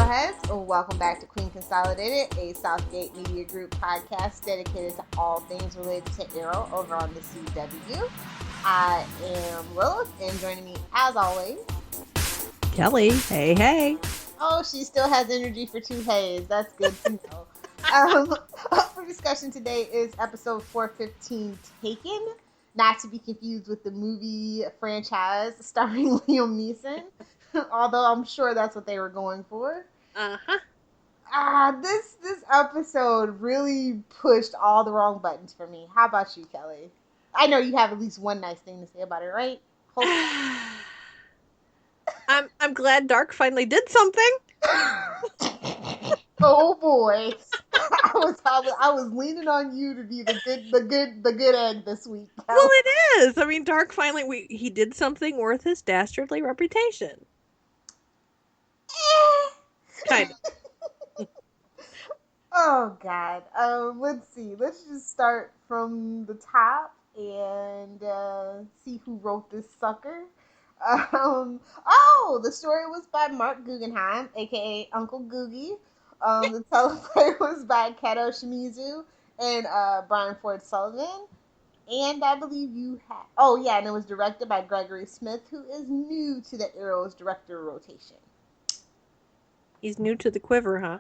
Arrowheads. Welcome back to Queen Consolidated, a Southgate Media Group podcast dedicated to all things related to Arrow over on the CW. I am Lilith, and joining me, as always, Kelly. Hey, hey. Oh, she still has energy for two hays. That's good to know. Up for discussion today is episode 415, Taken, not to be confused with the movie franchise starring Liam Neeson. Although I'm sure that's what they were going for. This episode really pushed all the wrong buttons for me. How about you, Kelly? I know you have at least one nice thing to say about it, right? I'm glad Dark finally did something. Oh boy, I was leaning on you to be the good egg this week. Kelly. Well, it is. I mean, Dark finally he did something worth his dastardly reputation. Kind of. Oh God. Let's see. Let's just start from the top and see who wrote this sucker. The story was by Mark Guggenheim, aka Uncle Googie. The teleplay was by Kato Shimizu and Brian Ford Sullivan. And I believe you had... Oh, yeah, and it was directed by Gregory Smith, who is new to the Arrow's director rotation. He's new to the quiver, huh?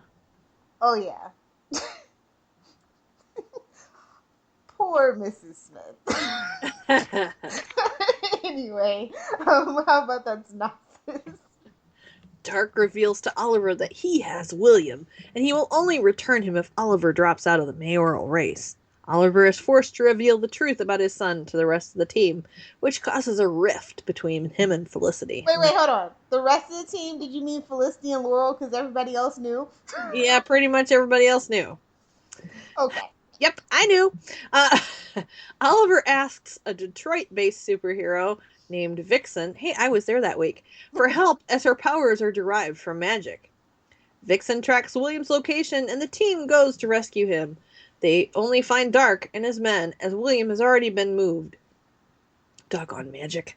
Oh, yeah. Poor Mrs. Smith. Anyway, how about that synopsis? Dark reveals to Oliver that he has William, and he will only return him if Oliver drops out of the mayoral race. Oliver is forced to reveal the truth about his son to the rest of the team, which causes a rift between him and Felicity. Wait, hold on. The rest of the team, did you mean Felicity and Laurel because everybody else knew? Yeah, pretty much everybody else knew. Okay. Yep, I knew. Oliver asks a Detroit-based superhero named Vixen, hey, I was there that week, for help as her powers are derived from magic. Vixen tracks William's location and the team goes to rescue him. They only find Dark and his men, as William has already been moved. Doggone magic.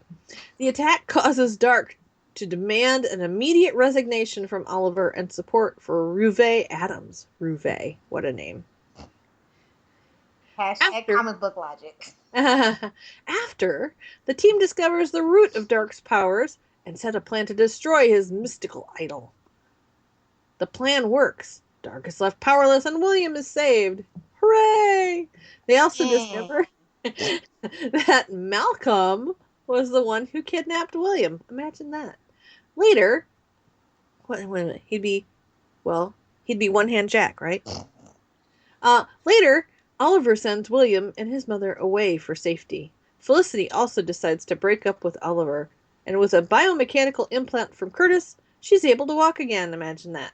The attack causes Dark to demand an immediate resignation from Oliver and support for Ruve Adams. Ruve, what a name. Hashtag comic book logic. After, the team discovers the root of Dark's powers and set a plan to destroy his mystical idol. The plan works. Dark is left powerless and William is saved. Hooray! They also discover that Malcolm was the one who kidnapped William. Imagine that. Later, wait a minute, he'd be one-hand Jack, right? Later, Oliver sends William and his mother away for safety. Felicity also decides to break up with Oliver, and with a biomechanical implant from Curtis, she's able to walk again. Imagine that.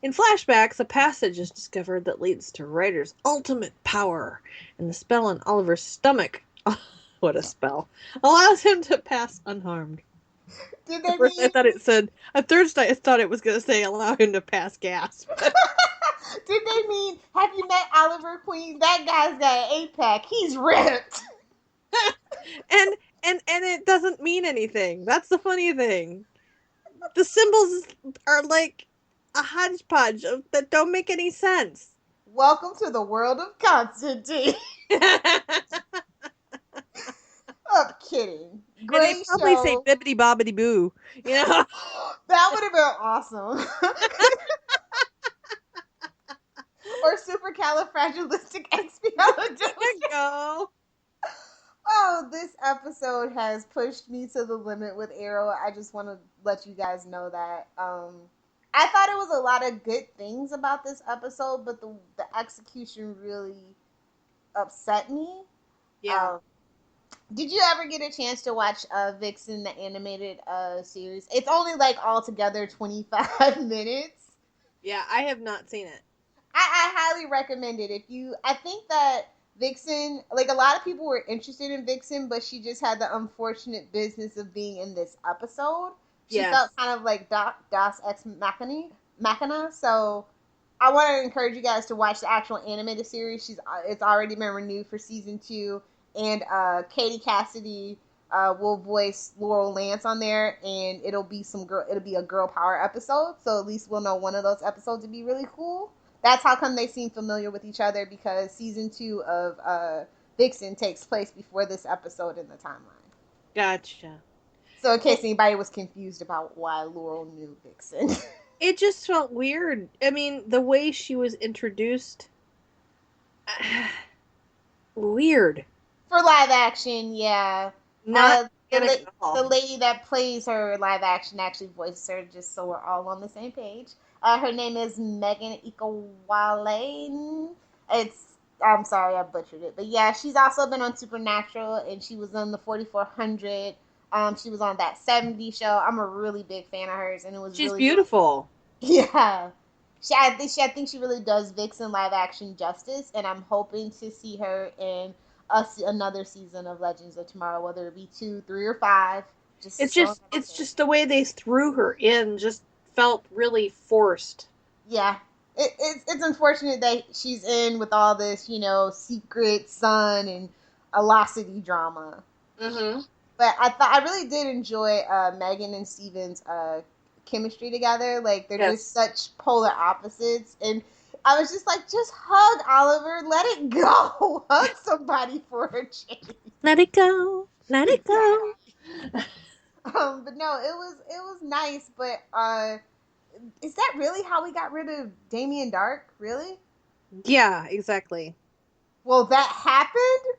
In flashbacks, a passage is discovered that leads to Ryder's ultimate power, and the spell on Oliver's stomach, what a spell, allows him to pass unharmed. Did they First, I thought it said, at first I thought it was going to say allow him to pass gas. Did they mean, have you met Oliver Queen? That guy's got an 8-pack. He's ripped. and it doesn't mean anything. That's the funny thing. The symbols are like a hodgepodge that don't make any sense. Welcome to the world of Constantine. I'm kidding. Great and they probably show. say bibbidi bobbidi boo. You know? That would have been awesome. Or supercalifragilisticexpialidocious. There you go. Oh, this episode has pushed me to the limit with Arrow. I just want to let you guys know that. I thought it was a lot of good things about this episode, but the execution really upset me. Yeah. Did you ever get a chance to watch Vixen, the animated series? It's only like altogether 25 minutes. Yeah, I have not seen it. I highly recommend it. I think that Vixen, like a lot of people were interested in Vixen, but she just had the unfortunate business of being in this episode. She felt kind of like Das Ex Machina. So I want to encourage you guys to watch the actual animated series. It's already been renewed for season 2. And Katie Cassidy will voice Laurel Lance on there, and it'll be a girl power episode. So at least we'll know one of those episodes would be really cool. That's how come they seem familiar with each other, because season 2 of Vixen takes place before this episode in the timeline. Gotcha. So in case anybody was confused about why Laurel knew Vixen. It just felt weird. I mean, the way she was introduced. Weird. For live action, yeah. Not the lady that plays her live action actually voices her, just so we're all on the same page. Her name is Megan Ikawale. I'm sorry I butchered it, but yeah, she's also been on Supernatural, and she was on the 4400. She was on that 70s show. I'm a really big fan of hers, and she's really beautiful. Yeah. I think she really does Vixen live action justice, and I'm hoping to see her in another season of Legends of Tomorrow, whether it be 2, 3, or 5. It's just the way they threw her in just felt really forced. Yeah, it's unfortunate that she's in with all this, secret son and Velocity drama. Mm-hmm. But I really did enjoy Megan and Steven's chemistry together. Like, they're just such polar opposites, and I was just like, just hug Oliver, let it go. Hug somebody for a change. Let it go. Let it go. But no, it was nice, but is that really how we got rid of Damien Dark? Really? Yeah, exactly. Well, that happened?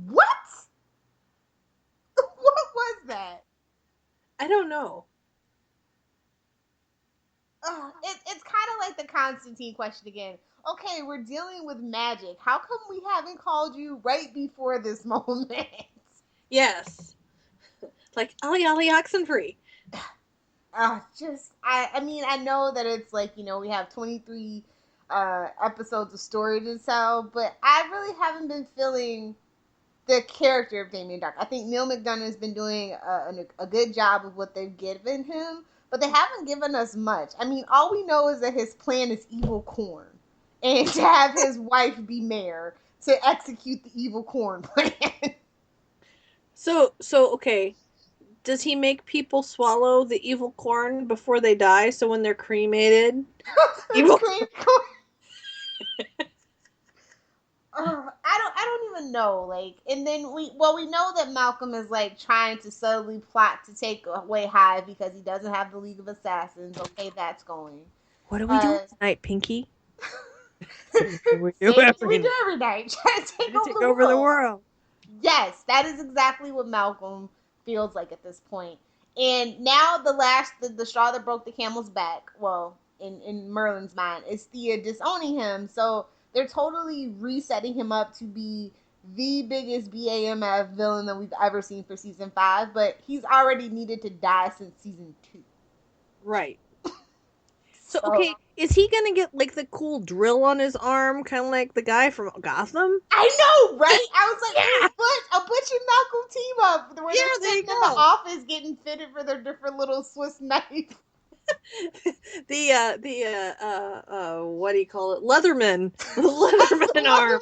What? What was that? I don't know. It's kind of like the Constantine question again. Okay, we're dealing with magic. How come we haven't called you right before this moment? Yes. Like, Ollie Oxenfree. I mean, I know that it's like, we have 23 episodes of story to tell, but I really haven't been feeling the character of Damien Dark. I think Neil McDonough has been doing a good job of what they've given him, but they haven't given us much. I mean, all we know is that his plan is evil corn, and to have his wife be mayor to execute the evil corn plan. So okay. Does he make people swallow the evil corn before they die, so when they're cremated, evil corn? I don't even know. Like, and then we know that Malcolm is like trying to subtly plot to take away Hive because he doesn't have the League of Assassins. Okay, that's going. What are we doing tonight, Pinky? we do every night. Try to take over the world. Yes, that is exactly what Malcolm feels like at this point. And now the straw that broke the camel's back, well, in Merlin's mind, is Thea disowning him. So they're totally resetting him up to be the biggest BAMF villain that we've ever seen for season 5, but he's already needed to die since season 2. Right. So, okay, is he gonna get, like, the cool drill on his arm, kind of like the guy from Gotham? I know, right? I was like, yeah. A Butch and Malcolm team up, where they're sitting in the office getting fitted for their different little Swiss knife. What do you call it? Leatherman. Leatherman arm.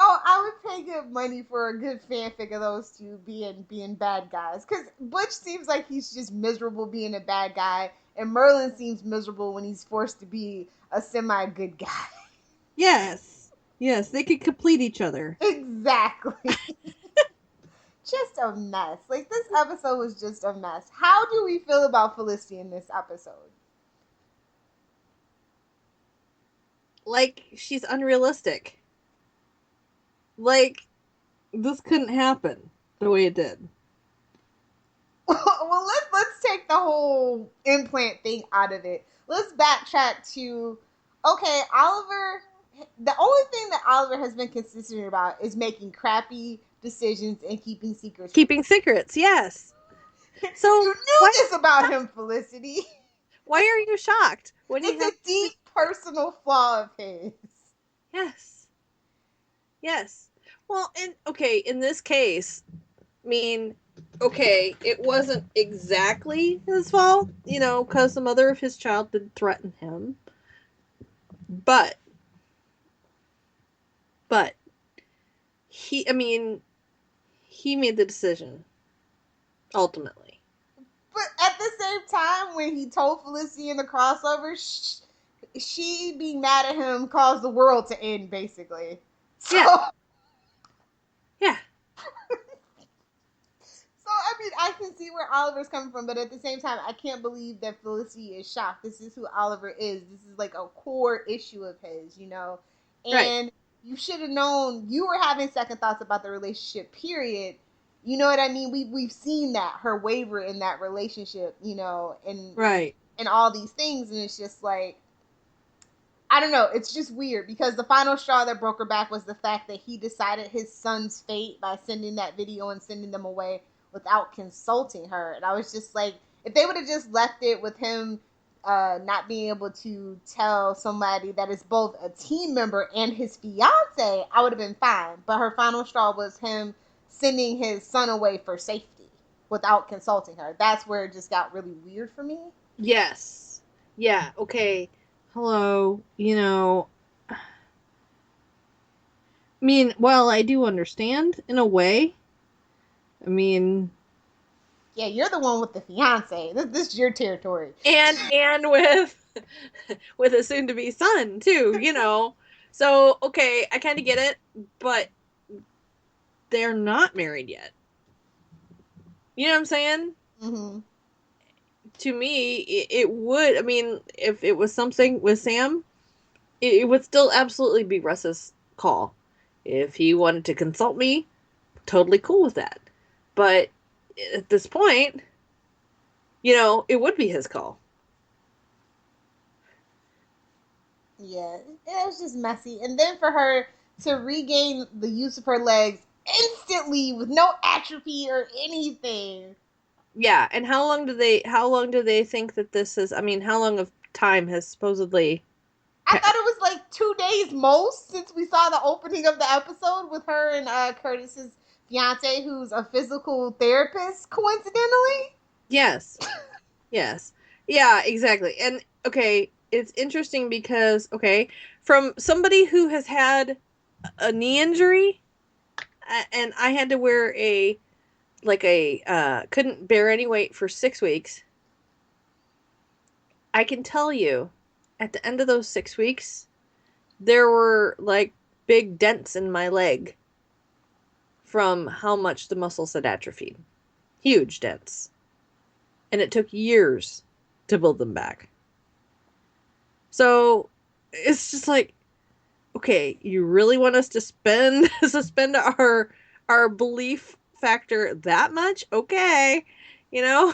Oh, I would pay good money for a good fanfic of those two being bad guys. Because Butch seems like he's just miserable being a bad guy, and Merlin seems miserable when he's forced to be a semi-good guy. Yes. Yes, they could complete each other. Exactly. Just a mess. Like, this episode was just a mess. How do we feel about Felicity in this episode? Like, she's unrealistic. Like, this couldn't happen the way it did. Well, let's take the whole implant thing out of it. Let's backtrack to, okay, Oliver, the only thing that Oliver has been consistent about is making crappy decisions and keeping secrets. Keeping secrets, yes. So you knew this about him, Felicity. Why are you shocked? It's a deep personal flaw of his. Yes. Yes. Well, in this case, I mean, okay, it wasn't exactly his fault, because the mother of his child did threaten him. But, he made the decision. Ultimately. But at the same time, when he told Felicity in the crossover, she being mad at him caused the world to end, basically. So, yeah. Yeah. So, I mean, I can see where Oliver's coming from, but at the same time, I can't believe that Felicity is shocked. This is who Oliver is. This is like a core issue of his, you know? Right. And you should have known you were having second thoughts about the relationship, period. You know what I mean? We've seen that, her waver in that relationship, you know, Right. and all these things, and it's just like, I don't know. It's just weird because the final straw that broke her back was the fact that he decided his son's fate by sending that video and sending them away without consulting her. And I was just like, if they would have just left it with him not being able to tell somebody that is both a team member and his fiance, I would have been fine. But her final straw was him sending his son away for safety without consulting her. That's where it just got really weird for me. Yes. Yeah. Okay. Hello. You know, I mean, well, I do understand in a way. I mean, Yeah, you're the one with the fiance. This is your territory. and with a soon to be son too, you know. So, okay, I kind of get it, but they're not married yet. You know what I'm saying? Mm-hmm. To me, it would, I mean, if it was something with Sam, it would still absolutely be Russ's call. If he wanted to consult me, totally cool with that. But at this point, you know, it would be his call. Yeah, it was just messy. And then for her to regain the use of her legs instantly with no atrophy or anything. Yeah, and how long do they think that this is? I mean, how long of time has supposedly I thought it was like 2 days most since we saw the opening of the episode with her and Curtis's fiance, who's a physical therapist, coincidentally. Yes. Yes. Yeah, exactly. And okay, it's interesting because okay, from somebody who has had a knee injury and I had to wear a couldn't bear any weight for 6 weeks. I can tell you at the end of those 6 weeks there were like big dents in my leg from how much the muscles had atrophied. Huge dents. And it took years to build them back. So it's just like, okay, you really want us to suspend our belief factor that much? Okay, you know.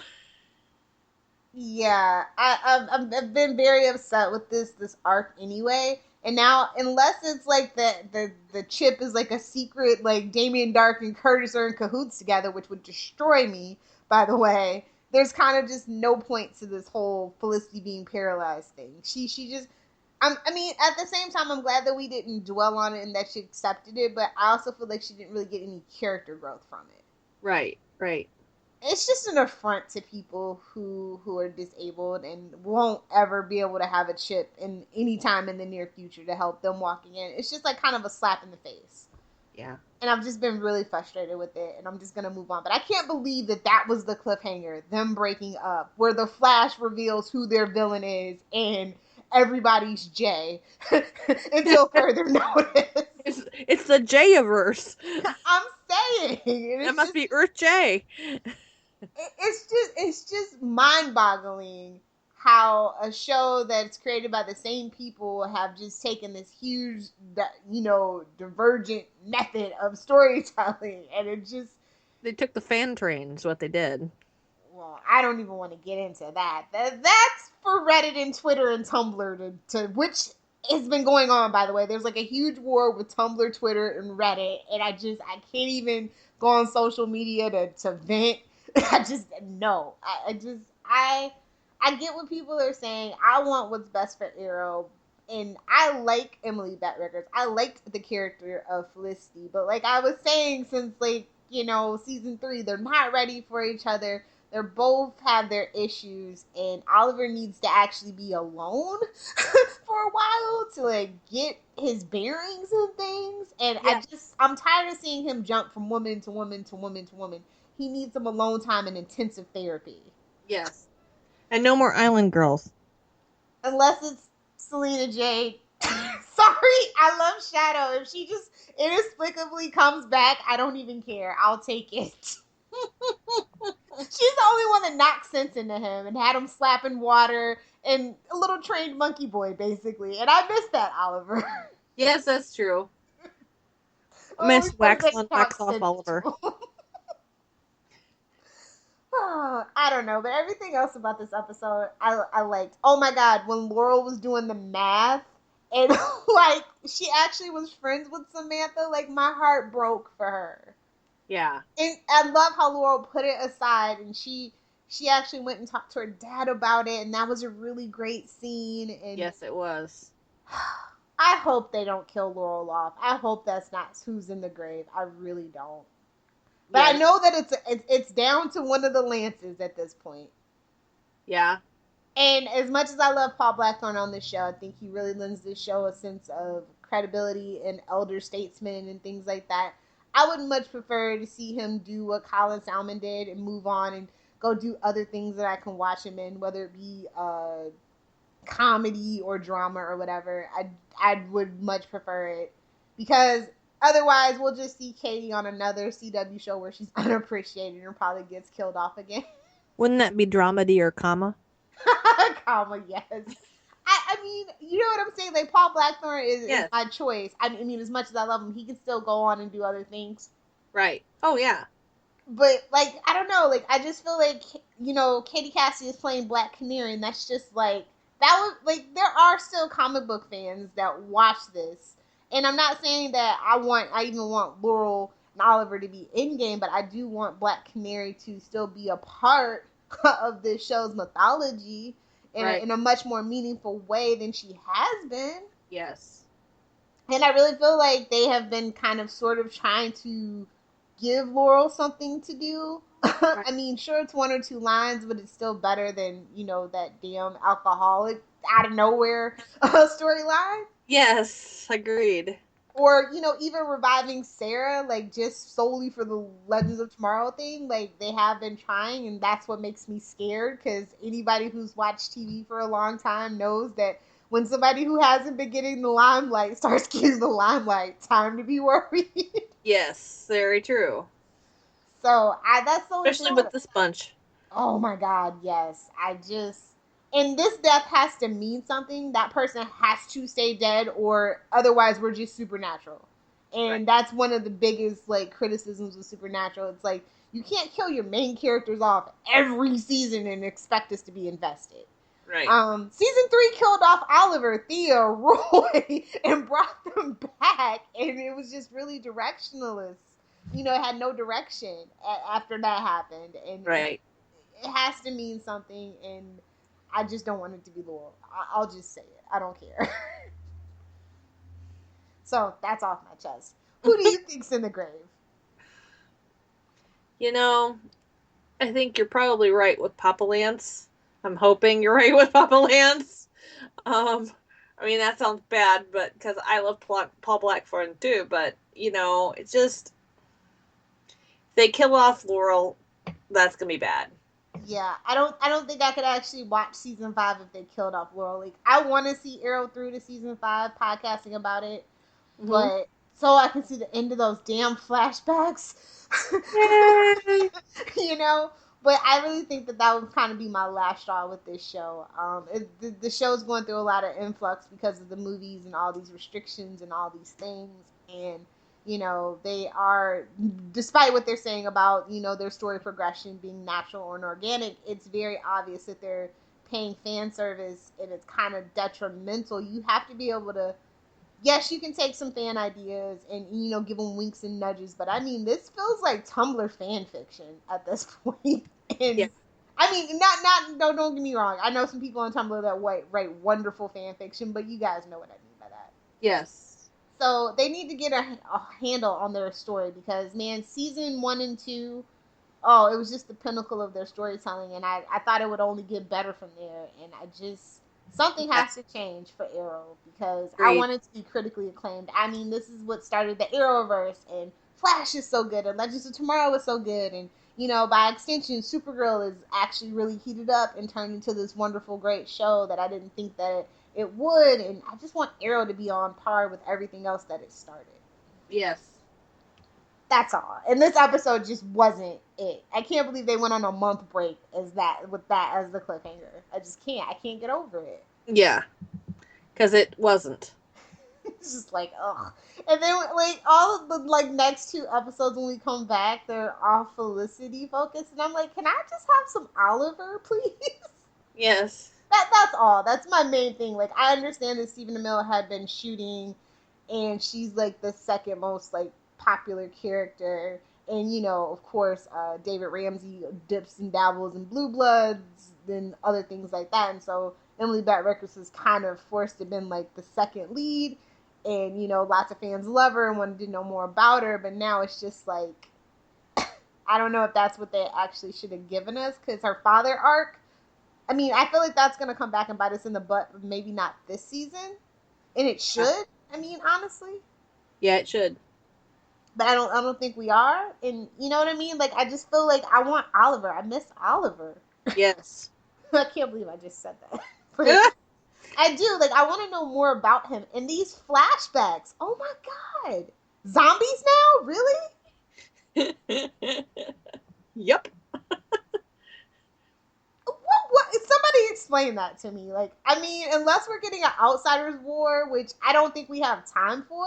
Yeah, I've been very upset with this arc anyway. And now, unless it's like the chip is like a secret, like Damien Dark and Curtis are in cahoots together, which would destroy me. By the way, there's kind of just no point to this whole Felicity being paralyzed thing. She just, I mean, at the same time, I'm glad that we didn't dwell on it and that she accepted it. But I also feel like she didn't really get any character growth from it. Right, right. It's just an affront to people who are disabled and won't ever be able to have a chip in any time in the near future to help them walking in. It's just like kind of a slap in the face. Yeah. And I've just been really frustrated with it, and I'm just gonna move on. But I can't believe that was the cliffhanger, them breaking up, where the Flash reveals who their villain is, and everybody's Jay until further notice. It's the J-averse. I'm saying That must be Earth J. It's just mind-boggling how a show that's created by the same people have just taken this huge, divergent method of storytelling, and it just, They took the fan train is what they did. well, I don't even want to get into that. That's for Reddit and Twitter and Tumblr to which has been going on, by the way. There's like a huge war with Tumblr, Twitter, and Reddit, and I can't even go on social media to vent. I just no. I get what people are saying. I want what's best for Arrow, and I like Emily Bett Rickards. I liked the character of Felicity, but like I was saying, since like season 3, they're not ready for each other. They're both have their issues, and Oliver needs to actually be alone for a while to like get his bearings and things. And I'm tired of seeing him jump from woman to woman to woman to woman. He needs some alone time and intensive therapy. Yes. And no more island girls. Unless it's Selena Jade. Sorry, I love Shadow. If she just inexplicably comes back, I don't even care. I'll take it. She's the only one that knocked sense into him and had him slapping water and a little trained monkey boy, basically. And I miss that, Oliver. Yes, that's true. Miss wax on, wax off Oliver. I don't know, but everything else about this episode, I liked. Oh my god, when Laurel was doing the math and like she actually was friends with Samantha, like my heart broke for her. Yeah. And I love how Laurel put it aside and she actually went and talked to her dad about it, and that was a really great scene. And yes, it was. I hope they don't kill Laurel off. I hope that's not who's in the grave. I really don't. But yeah. I know that it's down to one of the Lances at this point. Yeah. And as much as I love Paul Blackthorne on this show, I think he really lends this show a sense of credibility and elder statesman and things like that. I would much prefer to see him do what Colin Salmon did and move on and go do other things that I can watch him in, whether it be comedy or drama or whatever. I would much prefer it, because otherwise we'll just see Katie on another CW show where she's unappreciated and probably gets killed off again. Wouldn't that be dramedy or comma? Comma, yes. I mean, you know what I'm saying? Like, Paul Blackthorne is my choice. I mean, as much as I love him, he can still go on and do other things. Right. Oh, yeah. But, like, I don't know. Like, I just feel like, you know, Katie Cassidy is playing Black Canary, and that's just, like, that was, like, there are still comic book fans that watch this. And I'm not saying that I even want Laurel and Oliver to be in-game, but I do want Black Canary to still be a part of this show's mythology in a much more meaningful way than she has been. Yes. And I really feel like they have been kind of sort of trying to give Laurel something to do. Right. I mean, sure, it's one or two lines, but it's still better than, you know, that damn alcoholic out of nowhere storyline. Yes, agreed. Or, you know, even reviving Sarah, like, just solely for the Legends of Tomorrow thing. Like, they have been trying, and that's what makes me scared, because anybody who's watched TV for a long time knows that when somebody who hasn't been getting the limelight starts getting the limelight, time to be worried. Yes, very true. So, that's so especially important. With this bunch. Oh, my God, yes. And this death has to mean something. That person has to stay dead, or otherwise we're just Supernatural. And that's one of the biggest, like, criticisms of Supernatural. It's like, you can't kill your main characters off every season and expect us to be invested. Right. Season 3 killed off Oliver, Thea, Roy, and brought them back. And it was just really directionless. You know, it had no direction after that happened. And it has to mean something, and I just don't want it to be Laurel. I'll just say it. I don't care. So, that's off my chest. Who do you think's in the grave? You know, I think you're probably right with Papa Lance. I'm hoping you're right with Papa Lance. I mean, that sounds bad, but because I love Paul Blackthorne too, but, you know, it's just, if they kill off Laurel, that's going to be bad. Yeah, I don't think I could actually watch season 5 if they killed off Laurel. Like, I want to see Arrow through to season 5, podcasting about it, but so I can see the end of those damn flashbacks. Yay! You know, but I really think that would kind of be my last straw with this show. The show's going through a lot of influx because of the movies and all these restrictions and all these things, and you know, they are, despite what they're saying about, you know, their story progression being natural or organic, it's very obvious that they're paying fan service, and it's kind of detrimental. You have to be able to, yes, you can take some fan ideas and, you know, give them winks and nudges, but I mean, this feels like Tumblr fan fiction at this point. And I mean, don't get me wrong. I know some people on Tumblr that write wonderful fan fiction, but you guys know what I mean by that. Yes. So they need to get a handle on their story, because, man, season 1 and 2 oh, it was just the pinnacle of their storytelling, and I thought it would only get better from there. And I just something has to change for Arrow because I Agreed. want it to be critically acclaimed. I mean, this is what started the Arrowverse, and Flash is so good, and Legends of Tomorrow is so good, and by extension, Supergirl is actually really heated up and turned into this wonderful, great show that I didn't think that it would, and I just want Arrow to be on par with everything else that it started. Yes. That's all. And this episode just wasn't it. I can't believe they went on a month break with that as the cliffhanger. I just can't. I can't get over it. Yeah. Because it wasn't. It's just like, ugh. And then, like, all of the, like, next two episodes when we come back, they're all Felicity focused. And I'm like, can I just have some Oliver, please? Yes. That's all. That's my main thing. Like, I understand that Stephen Amell had been shooting, and she's, like, the second most, like, popular character. And, of course, David Ramsey dips and dabbles in Blue Bloods and other things like that. And so Emily Bett Rickards was kind of forced to be like the second lead. And, lots of fans love her and wanted to know more about her. But now it's just like, I don't know if that's what they actually should have given us. Because her father arc, I mean, I feel like that's going to come back and bite us in the butt. Maybe not this season. And it should. I mean, honestly. Yeah, it should. But I don't think we are. And you know what I mean? Like, I just feel like I want Oliver. I miss Oliver. Yes. I can't believe I just said that. But I do. Like, I want to know more about him. And these flashbacks. Oh my God. Zombies now? Really? Yep. What? Somebody explain that to me. Like, I mean, unless we're getting an Outsiders War, which I don't think we have time for.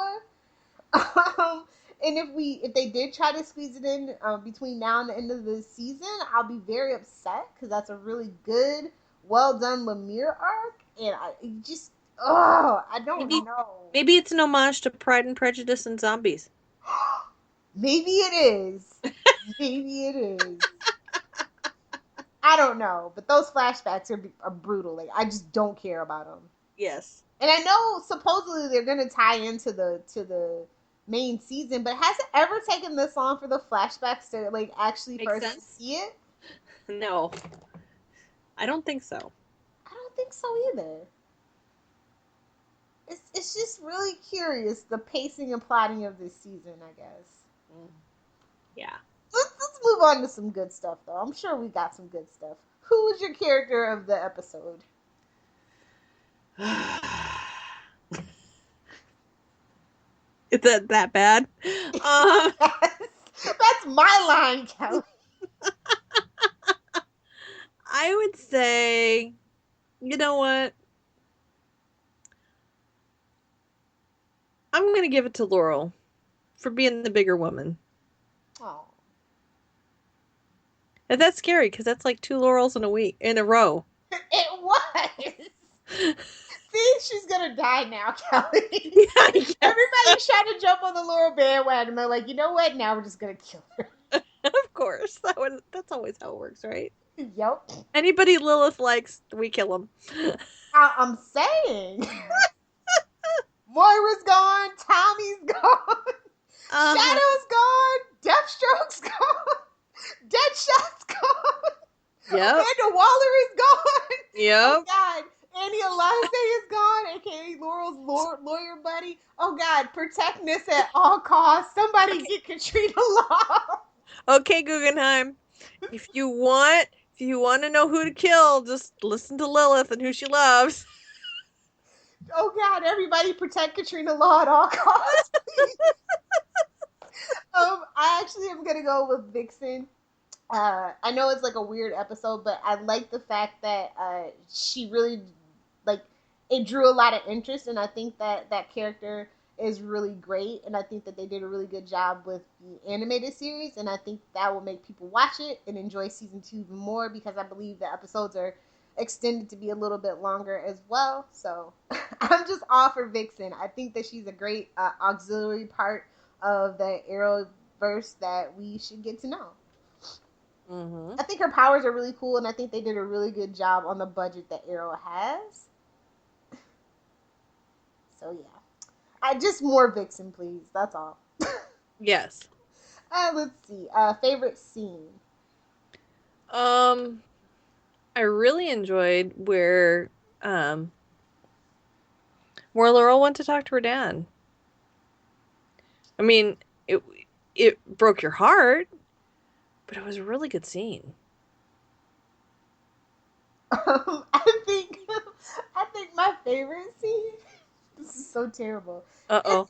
And if they did try to squeeze it in between now and the end of the season, I'll be very upset because that's a really good, well done Lemire arc, and I don't know. Maybe it's an homage to Pride and Prejudice and zombies. Maybe it is. Maybe it is. I don't know, but those flashbacks are brutal. Like, I just don't care about them. Yes. And I know supposedly they're gonna tie into the main season, but has it ever taken this long for the flashbacks to like actually Makes first sense. see it? No, I don't think so. I don't think so either. It's just really curious the pacing and plotting of this season, I guess. Yeah. Let's move on to some good stuff though. I'm sure we got some good stuff. Who was your character of the episode? Is that bad? That's my line, Kelly. I would say, you know what? I'm going to give it to Laurel for being the bigger woman. Oh. And that's scary because that's like 2 Laurels in a row. It was. See, she's gonna die now, Kelly. Yeah, Everybody's trying to jump on the Laurel bandwagon. They're like, you know what? Now we're just gonna kill her. Of course, that's always how it works, right? Yep. Anybody Lilith likes, we kill them. I'm saying. Moira's gone. Tommy's gone. Shadow's gone. Deathstroke's gone. Deadshot's gone. Yep. Amanda Waller is gone. Yep. Oh God. Annie Alonso is gone, aka Laurel's lawyer buddy. Oh God, protect Nissa at all costs. Somebody get Katrina Law. Okay, Guggenheim. If you want to know who to kill, just listen to Lilith and who she loves. Oh God, everybody protect Katrina Law at all costs. I actually am gonna go with Vixen. I know it's like a weird episode, but I like the fact that she really it drew a lot of interest, and I think that character is really great, and I think that they did a really good job with the animated series, and I think that will make people watch it and enjoy season 2 even more because I believe the episodes are extended to be a little bit longer as well. So I'm just all for Vixen. I think that she's a great auxiliary part of the Arrowverse that we should get to know. Mm-hmm. I think her powers are really cool, and I think they did a really good job on the budget that Arrow has. So yeah, just more Vixen, please. That's all. Yes. Let's see. Favorite scene. I really enjoyed where Laurel went to talk to her dad. I mean, it broke your heart, but it was a really good scene. I think my favorite scene. This is so terrible. Uh-oh.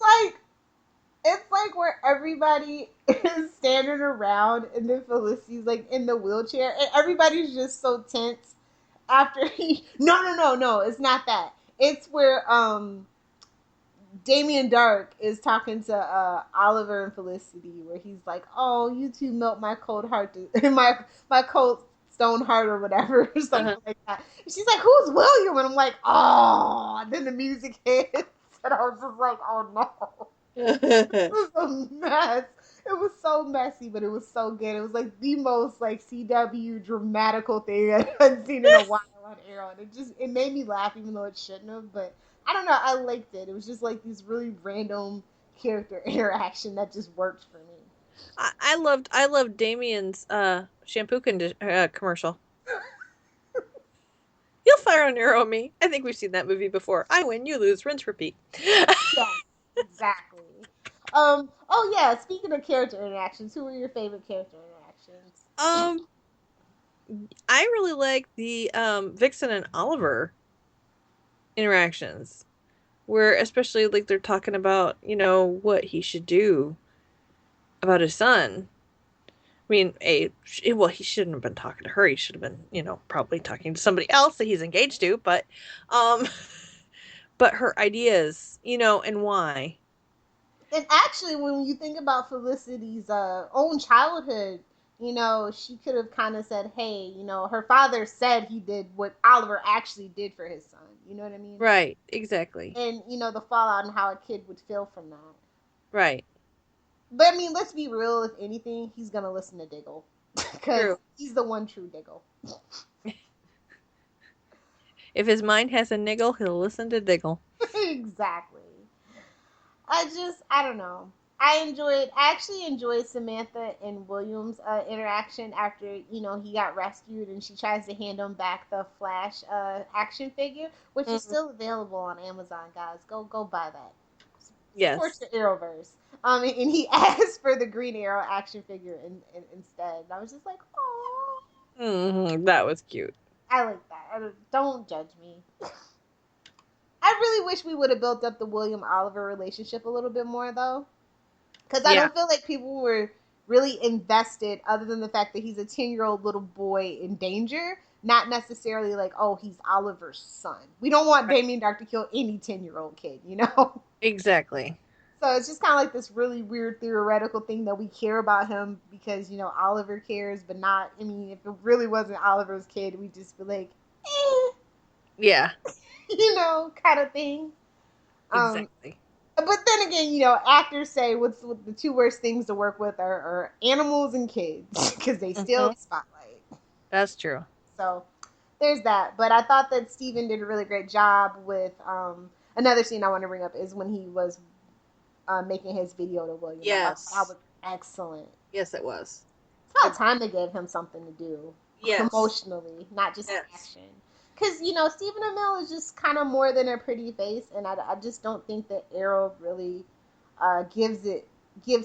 It's like where everybody is standing around and then Felicity's like in the wheelchair and everybody's just so tense after he no, it's not that. It's where Damien Dark is talking to Oliver and Felicity where he's like, "Oh, you two melt my cold heart to, my cold stone heart or whatever or something like that." And she's like, "Who's William?" And I'm like, "Oh!" And then the music hits, and I was just like, "Oh no!" It was a mess. It was so messy, but it was so good. It was like the most like CW dramatical thing I hadn't seen in a while on Arrow, and it made me laugh even though it shouldn't have. But I don't know, I liked it. It was just like this really random character interaction that just worked for me. I loved Damien's shampoo commercial. You'll fire an arrow at me. I think we've seen that movie before. I win, you lose, rinse, repeat. Yes, exactly. Oh yeah, speaking of character interactions, who were your favorite character interactions? I really like the Vixen and Oliver interactions, where especially like they're talking about, what he should do about his son. I mean, he shouldn't have been talking to her. He should have been, probably talking to somebody else that he's engaged to. Um, but her ideas, and why. And actually, when you think about Felicity's own childhood, she could have kind of said, "Hey, her father said he did what Oliver actually did for his son." You know what I mean? Right, exactly. And the fallout and how a kid would feel from that. Right. But I mean, let's be real. If anything, he's gonna listen to Diggle because he's the one true Diggle. If his mind has a niggle, he'll listen to Diggle. Exactly. I don't know. I actually enjoyed Samantha and William's interaction after, he got rescued and she tries to hand him back the Flash action figure, which is still available on Amazon, guys. Go buy that. Support Yes. the Arrowverse. And he asked for the Green Arrow action figure instead. And I was just like, oh. That was cute. I like that. Don't judge me. I really wish we would have built up the William Oliver relationship a little bit more, though. Because I don't feel like people were really invested, other than the fact that he's a 10-year-old little boy in danger. Not necessarily like, oh, he's Oliver's son. We don't want Damien Dark to kill any 10-year-old kid, Exactly. So it's just kind of like this really weird theoretical thing that we care about him because, Oliver cares, but not, I mean, if it really wasn't Oliver's kid, we'd just be like, eh. Yeah. Kind of thing. Exactly. But then again, actors say what's the two worst things to work with are animals and kids because they steal the spotlight. That's true. So there's that. But I thought that Steven did a really great job with another scene I want to bring up is when he was making his video to William. Yes. That was excellent. Yes, it was. It's about time they gave him something to do. Yes. Emotionally, not just action. Because, Stephen Amell is just kind of more than a pretty face, and I just don't think that Arrow really gives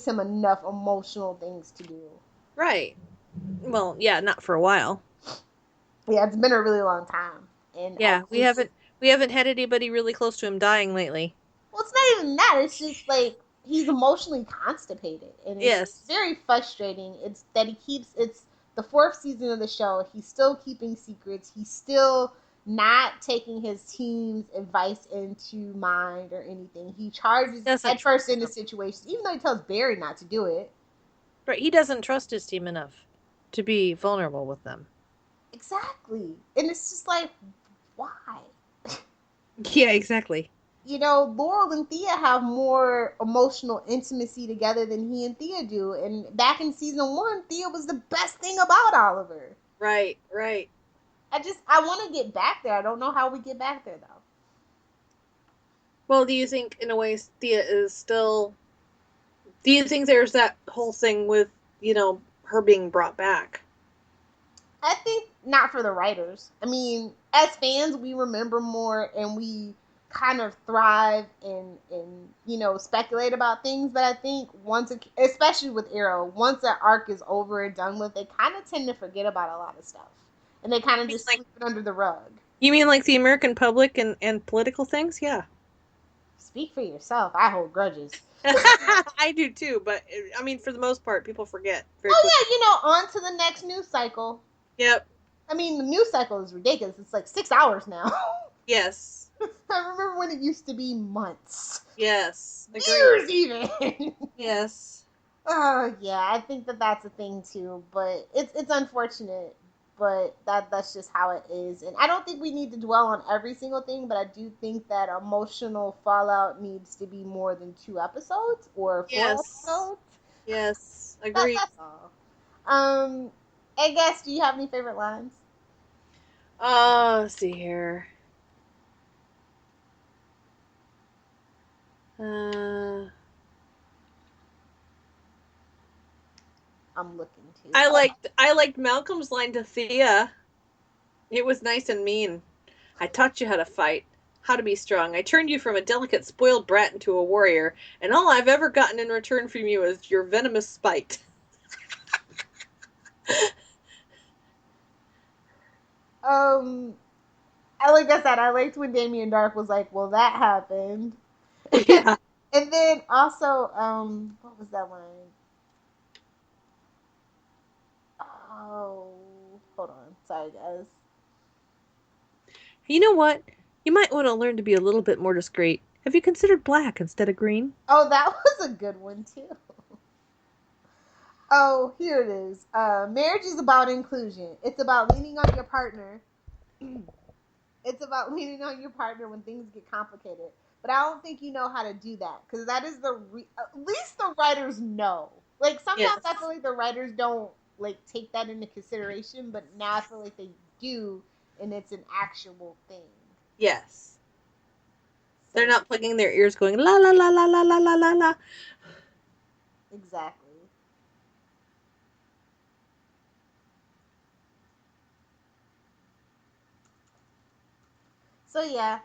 him enough emotional things to do. Right. Well, yeah, not for a while. Yeah, it's been a really long time. And yeah, we haven't had anybody really close to him dying lately. Well, it's not even that. It's just like he's emotionally constipated, and it's very frustrating. It's that it's the fourth season of the show. He's still keeping secrets. He's still not taking his team's advice into mind or anything. He charges headfirst into situations, even though he tells Barry not to do it. Right, he doesn't trust his team enough to be vulnerable with them. Exactly. And it's just like, why? Yeah, exactly. Laurel and Thea have more emotional intimacy together than he and Thea do. And back in season 1, Thea was the best thing about Oliver. Right. I want to get back there. I don't know how we get back there, though. Well, do you think, in a way, Thea is still... Do you think there's that whole thing with, her being brought back? I think not for the writers. I mean, as fans, we remember more and we kind of thrive and speculate about things. But I think especially with Arrow, once that arc is over and done with, they kind of tend to forget about a lot of stuff, and they kind of just sweep it under the rug. You mean like the American public and political things? Yeah. Speak for yourself. I hold grudges. I do too, but I mean, for the most part, people forget very quickly. Yeah, on to the next news cycle. Yep. I mean, the news cycle is ridiculous. It's like 6 hours now. Yes. I remember when it used to be months. Yes. Years even. Yes. Oh yeah, I think that's a thing too, but it's unfortunate, but that's just how it is. And I don't think we need to dwell on every single thing, but I do think that emotional fallout needs to be more than 2 episodes or 4 episodes. Yes. Agreed. That's all. I guess, do you have any favorite lines? Let's see here. I'm looking too. I liked Malcolm's line to Thea. It was nice and mean. I taught you how to fight, how to be strong. I turned you from a delicate, spoiled brat into a warrior, and all I've ever gotten in return from you is your venomous spite. Like I said, I liked when Damien Dark was like, "Well, that happened." Yeah. And then also, what was that line? Oh, hold on. Sorry, guys. You know what? You might want to learn to be a little bit more discreet. Have you considered black instead of green? Oh, that was a good one too. Oh, here it is. Marriage is about inclusion. It's about leaning on your partner. It's about leaning on your partner when things get complicated. But I don't think you know how to do that because that is at least the writers know. Like sometimes I feel like the writers don't like take that into consideration, but now I feel like they do, and it's an actual thing. Yes. So, they're not plugging their ears going la la la la la la la la la. Exactly. So yeah,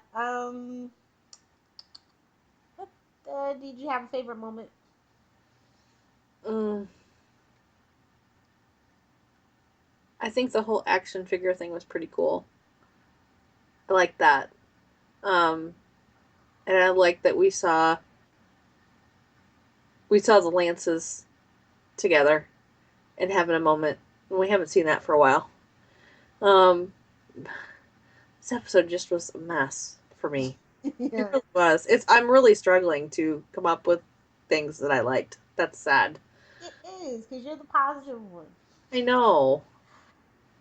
did you have a favorite moment? I think the whole action figure thing was pretty cool. I like that. And I like that we saw the Lances together and having a moment. And we haven't seen that for a while. This episode just was a mess for me. Yeah. It really was. I'm really struggling to come up with things that I liked. That's sad. It is, because you're the positive one. I know.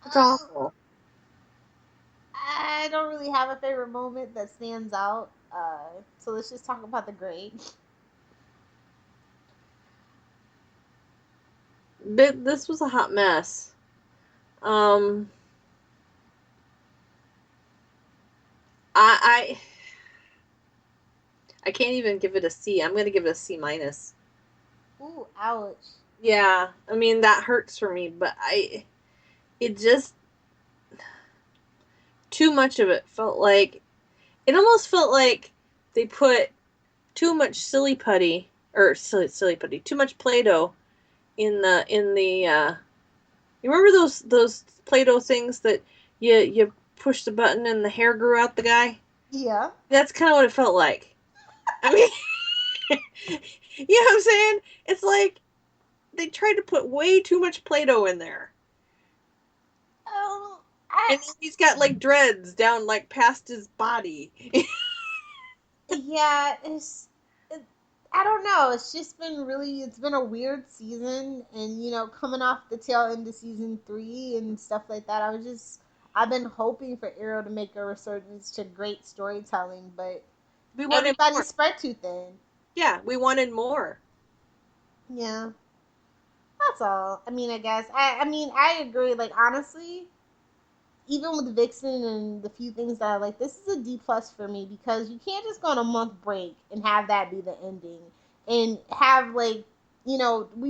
It's awful. I don't really have a favorite moment that stands out. So let's just talk about the great. This was a hot mess. I can't even give it a C. I'm going to give it a C minus. Ooh, ouch. Yeah, I mean, that hurts for me, but it just, too much of it it almost felt like they put too much silly putty, too much Play-Doh in the, you remember those Play-Doh things that you push the button and the hair grew out the guy? Yeah. That's kind of what it felt like. I mean, you know what I'm saying? It's like they tried to put way too much Play-Doh in there. And he's got like dreads down like past his body. Yeah, I don't know. It's just been it's been a weird season, and coming off the tail end of season 3 and stuff like that, I've been hoping for Arrow to make a resurgence to great storytelling, but everybody's spread too thin. Yeah, we wanted more. Yeah. That's all. I mean, I guess. I agree. Like, honestly, even with Vixen and the few things that I like, this is a D plus for me because you can't just go on a month break and have that be the ending and have we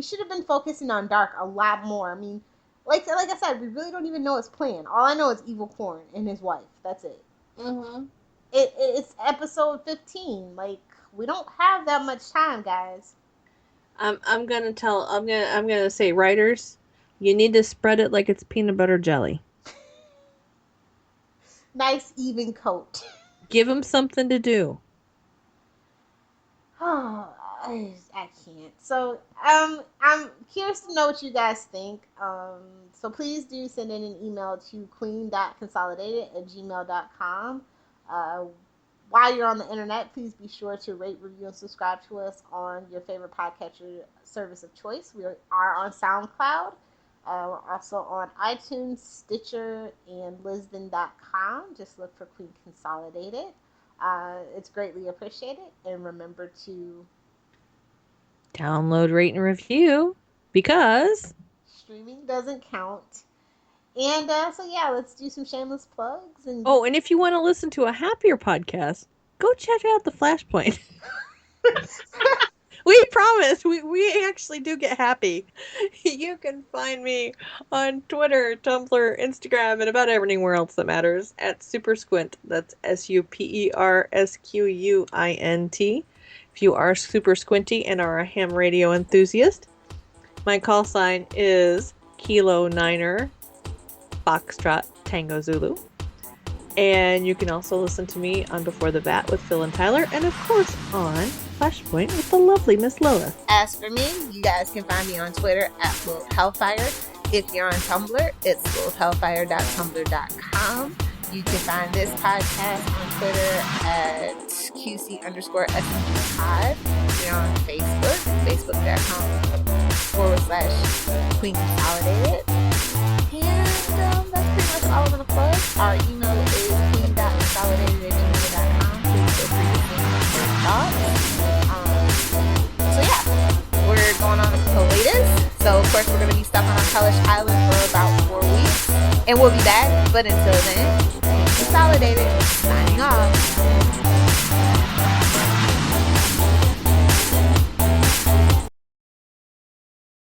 should have been focusing on Dark a lot more. I mean, like I said, we really don't even know his plan. All I know is Evil Corn and his wife. That's it. Mm-hmm. It's episode 15. Like, we don't have that much time, guys. I'm gonna say, writers, you need to spread it like it's peanut butter jelly. Nice even coat. Give them something to do. Oh, I can't. So, I'm curious to know what you guys think. So please do send in an email to queen.consolidated@gmail.com. While you're on the internet, please be sure to rate, review, and subscribe to us on your favorite podcatcher service of choice. We are on SoundCloud. We're also on iTunes, Stitcher, and Lisbon.com. Just look for Queen Consolidated. It's greatly appreciated. And remember to download, rate, and review, because streaming doesn't count. And so yeah, let's do some shameless plugs. And if you want to listen to a happier podcast, go check out the Flashpoint. We promise. We actually do get happy. You can find me on Twitter, Tumblr, Instagram, and about everywhere else that matters at SuperSquint. That's SuperSquint. If you are super squinty and are a ham radio enthusiast, my call sign is Kilo Niner Foxtrot Tango Zulu. And you can also listen to me on Before the Bat with Phil and Tyler, and of course on Flashpoint with the lovely Miss Lois. As for me, you guys can find me on Twitter at World Hellfire. If you're on Tumblr, it's worldhellfire.tumblr.com. You can find this podcast on Twitter at QC_SCPod. We're on Facebook, facebook.com/Queen Consolidated. And that's pretty much all I'm going to plug. Our email is queen.consolidated@gmail.com. Please feel free to send your thoughts. So yeah, we're going on a hiatus. So of course we're going to be stuck on Hellish Island for about 4 weeks. And we'll be back. But until then, Consolidated, signing off.